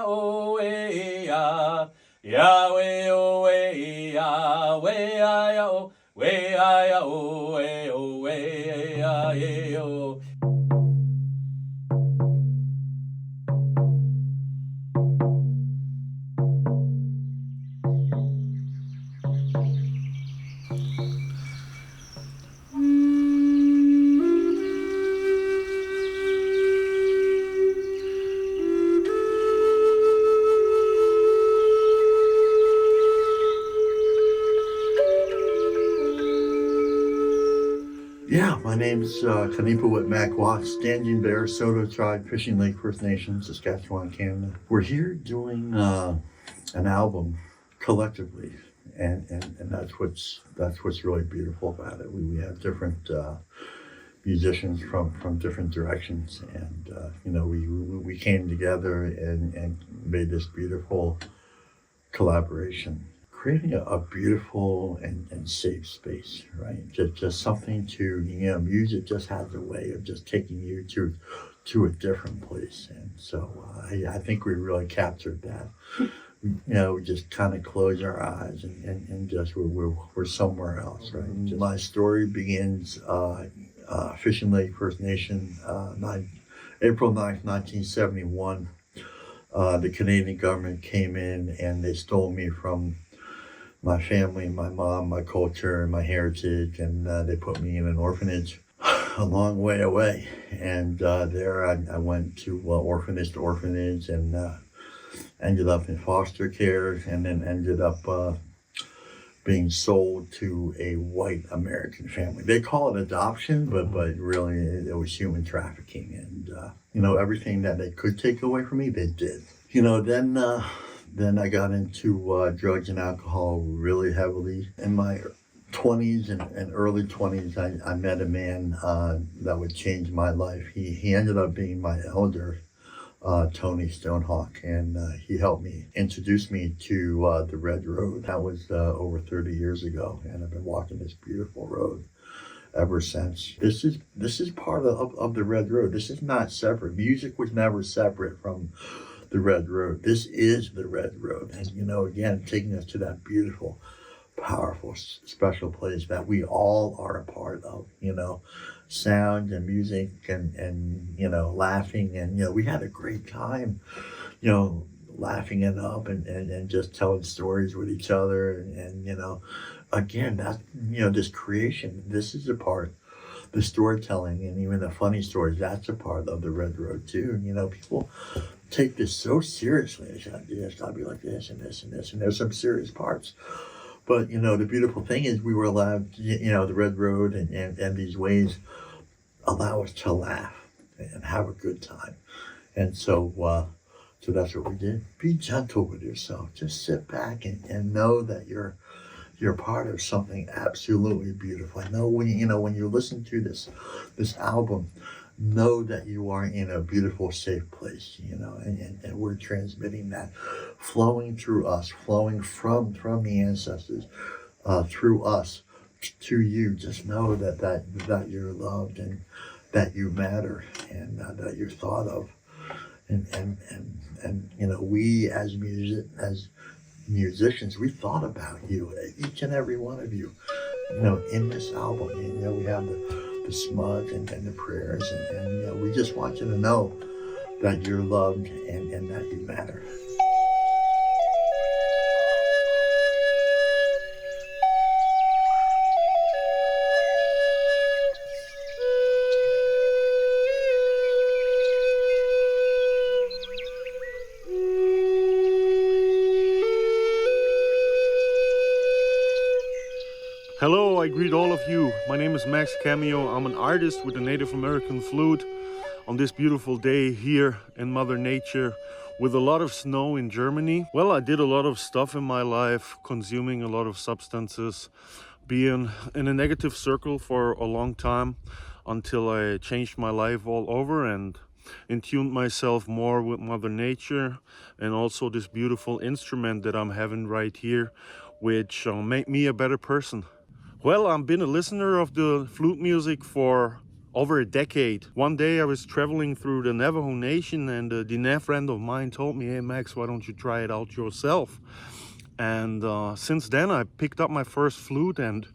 oh, ya. Yahweh, oh, Yahweh, oh, oh, oh. Yeah, my name's Kanipa Whitmack Watts, Stangian Bear, Soto Tribe, Fishing Lake First Nation, Saskatchewan, Canada. We're here doing an album collectively, and that's what's really beautiful about it. We have different musicians from different directions, and we came together and made this beautiful collaboration, creating a beautiful and safe space, right? Just something to, music just has a way of just taking you to a different place. And so I think we really captured that. We just kind of close our eyes and just we're somewhere else, right? My story begins Fishing Lake First Nation, April 9th, 1971. The Canadian government came in and they stole me from my family, my mom, my culture, and my heritage, and they put me in an orphanage a long way away. And there I went to orphanage to orphanage and ended up in foster care, and then ended up being sold to a white American family. They call it adoption, but really it was human trafficking. And everything that they could take away from me, they did. Then I got into drugs and alcohol really heavily. In my 20s and early 20s, I met a man that would change my life. He ended up being my elder, Tony Stonehawk, and he helped me introduce me to the Red Road. That was over 30 years ago, and I've been walking this beautiful road ever since. This is part of the Red Road. This is not separate. Music was never separate from the Red Road. This is the Red Road, and again, taking us to that beautiful, powerful, special place that we all are a part of. Sound and music and laughing, and we had a great time, laughing it up and just telling stories with each other, and again, that this creation, this is a part, the storytelling and even the funny stories, that's a part of the Red Road too. People take this so seriously. It's gotta do this, gotta be like this and this and this, and there's some serious parts. But the beautiful thing is we were allowed, the Red Road and these ways allow us to laugh and have a good time. And so that's what we did. Be gentle with yourself. Just sit back and know that you're part of something absolutely beautiful. I know when you listen to this album, know that you are in a beautiful, safe place, and we're transmitting that, flowing through us, flowing from the ancestors, through us to you. Just know that you're loved and that you matter, and that you're thought of, and we as musicians, we thought about you, each and every one of you, in this album. We have the smudge and the prayers, and we just want you to know that you're loved and that you matter. Hello, I greet all of you. My name is Max Cameo. I'm an artist with a Native American flute on this beautiful day here in Mother Nature with a lot of snow in Germany. Well, I did a lot of stuff in my life, consuming a lot of substances, being in a negative circle for a long time until I changed my life all over and in tuned myself more with Mother Nature and also this beautiful instrument that I'm having right here, which made me a better person. Well, I've been a listener of the flute music for over a decade. One day I was traveling through the Navajo Nation, and a Diné friend of mine told me, "Hey Max, why don't you try it out yourself?" And since then I picked up my first flute and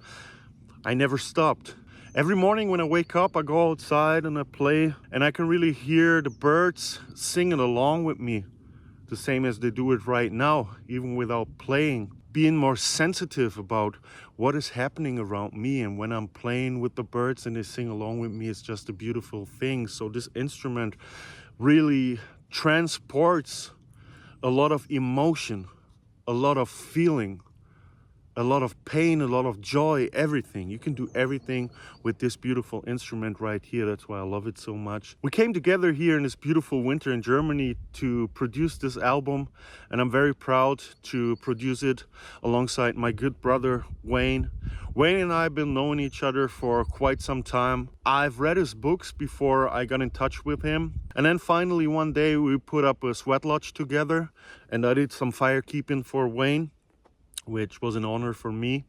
I never stopped. Every morning when I wake up, I go outside and I play, and I can really hear the birds singing along with me, the same as they do it right now, even without playing. Being more sensitive about what is happening around me, and when I'm playing with the birds and they sing along with me, it's just a beautiful thing. So this instrument really transports a lot of emotion, a lot of feeling, a lot of pain, a lot of joy, everything. You can do everything with this beautiful instrument right here. That's why I love it so much. We came together here in this beautiful winter in Germany to produce this album, and I'm very proud to produce it alongside my good brother Wayne. Wayne and I have been knowing each other for quite some time. I've read his books before I got in touch with him. And then finally one day we put up a sweat lodge together, and I did some firekeeping for Wayne, which was an honor for me.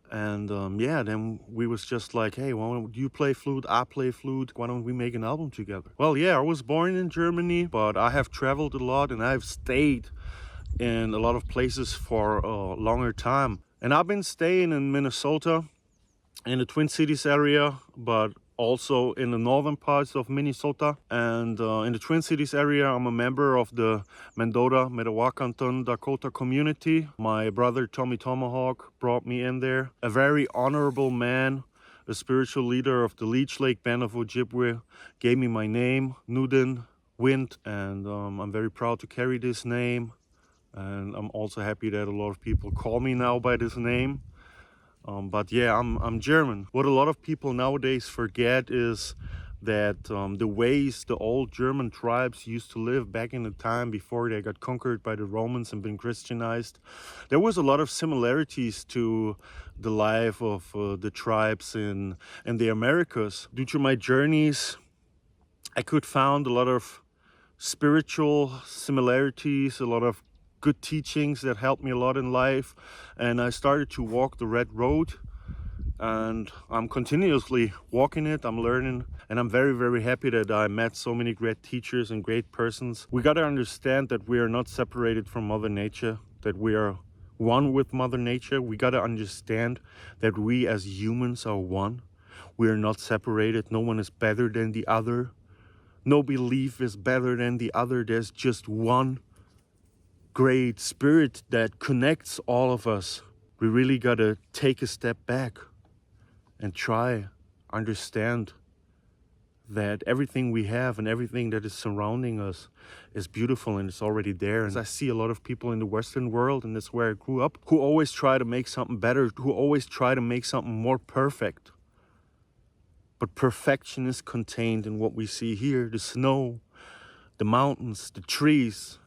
And yeah, then we was just like, hey, why don't you play flute, I play flute, why don't we make an album together? Well, yeah, I was born in Germany, but I have traveled a lot and I've stayed in a lot of places for a longer time. And I've been staying in Minnesota, in the Twin Cities area, but also in the northern parts of Minnesota. And in the Twin Cities area, I'm a member of the Mendota, Metawakanton Dakota community. My brother Tommy Tomahawk brought me in there. A very honorable man, a spiritual leader of the Leech Lake Band of Ojibwe, gave me my name, Nuden Wind, and I'm very proud to carry this name. And I'm also happy that a lot of people call me now by this name. But yeah, I'm German. What a lot of people nowadays forget is that the ways the old German tribes used to live back in the time before they got conquered by the Romans and been Christianized, there was a lot of similarities to the life of the tribes in the Americas. Due to my journeys, I could find a lot of spiritual similarities, a lot of good teachings that helped me a lot in life, and I started to walk the red road, and I'm continuously walking it. I'm learning, and I'm very, very happy that I met so many great teachers and great persons. We got to understand that we are not separated from Mother Nature, that we are one with Mother Nature. We got to understand that we as humans are one. We are not separated. No one is better than the other. No belief is better than the other. There's just one great spirit that connects all of us. We really gotta take a step back and try understand that everything we have and everything that is surrounding us is beautiful and it's already there. And I see a lot of people in the Western world, and that's where I grew up, who always try to make something better, who always try to make something more perfect. But perfection is contained in what we see here: the snow, the mountains, the trees.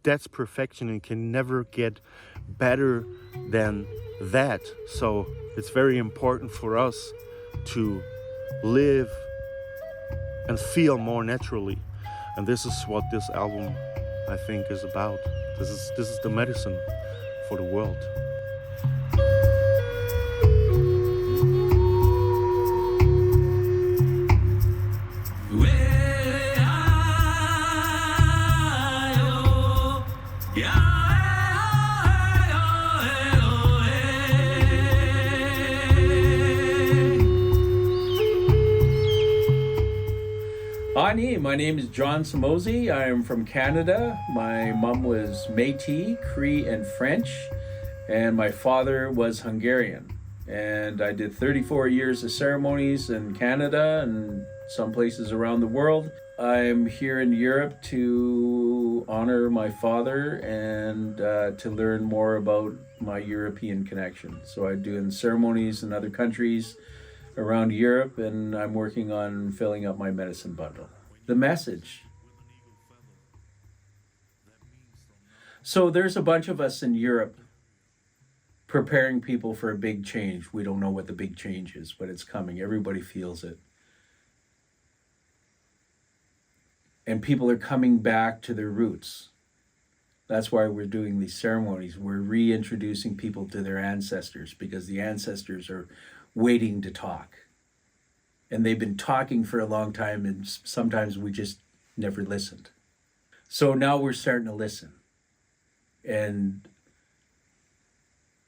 That's perfection and can never get better than that. So it's very important for us to live and feel more naturally. And this is what this album, I think, is about. This is the medicine for the world. Ani, my name is John Samosi. I am from Canada. My mom was Métis, Cree, and French, and my father was Hungarian. And I did 34 years of ceremonies in Canada and some places around the world. I'm here in Europe to honor my father and to learn more about my European connection. So I'm doing ceremonies in other countries around Europe, and I'm working on filling up my medicine bundle. The message. So there's a bunch of us in Europe preparing people for a big change. We don't know what the big change is, but it's coming. Everybody feels it. And people are coming back to their roots. That's why we're doing these ceremonies. We're reintroducing people to their ancestors because the ancestors are waiting to talk. and they've been talking for a long time, and sometimes we just never listened. So now we're starting to listen. And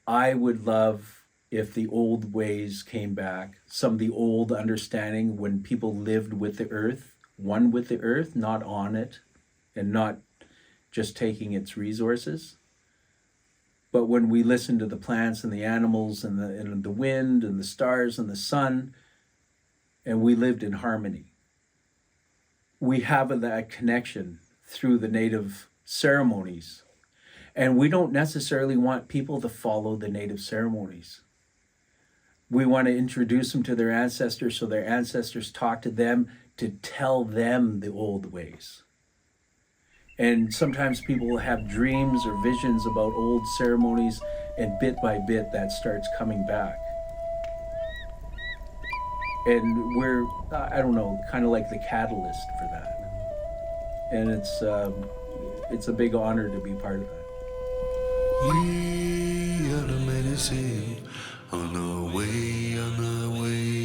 I would love if the old ways came back, some of the old understanding when people lived with the earth, one with the earth, not on it, and not just taking its resources. But when we listen to the plants and the animals and the wind and the stars and the sun, and we lived in harmony. We have that connection through the native ceremonies. And we don't necessarily want people to follow the native ceremonies. We want to introduce them to their ancestors so their ancestors talk to them to tell them the old ways. And sometimes people will have dreams or visions about old ceremonies, and bit by bit that starts coming back. And we're, I don't know, kind of like the catalyst for that. And it's a big honor to be part of that. We are the medicine on our way, on our way.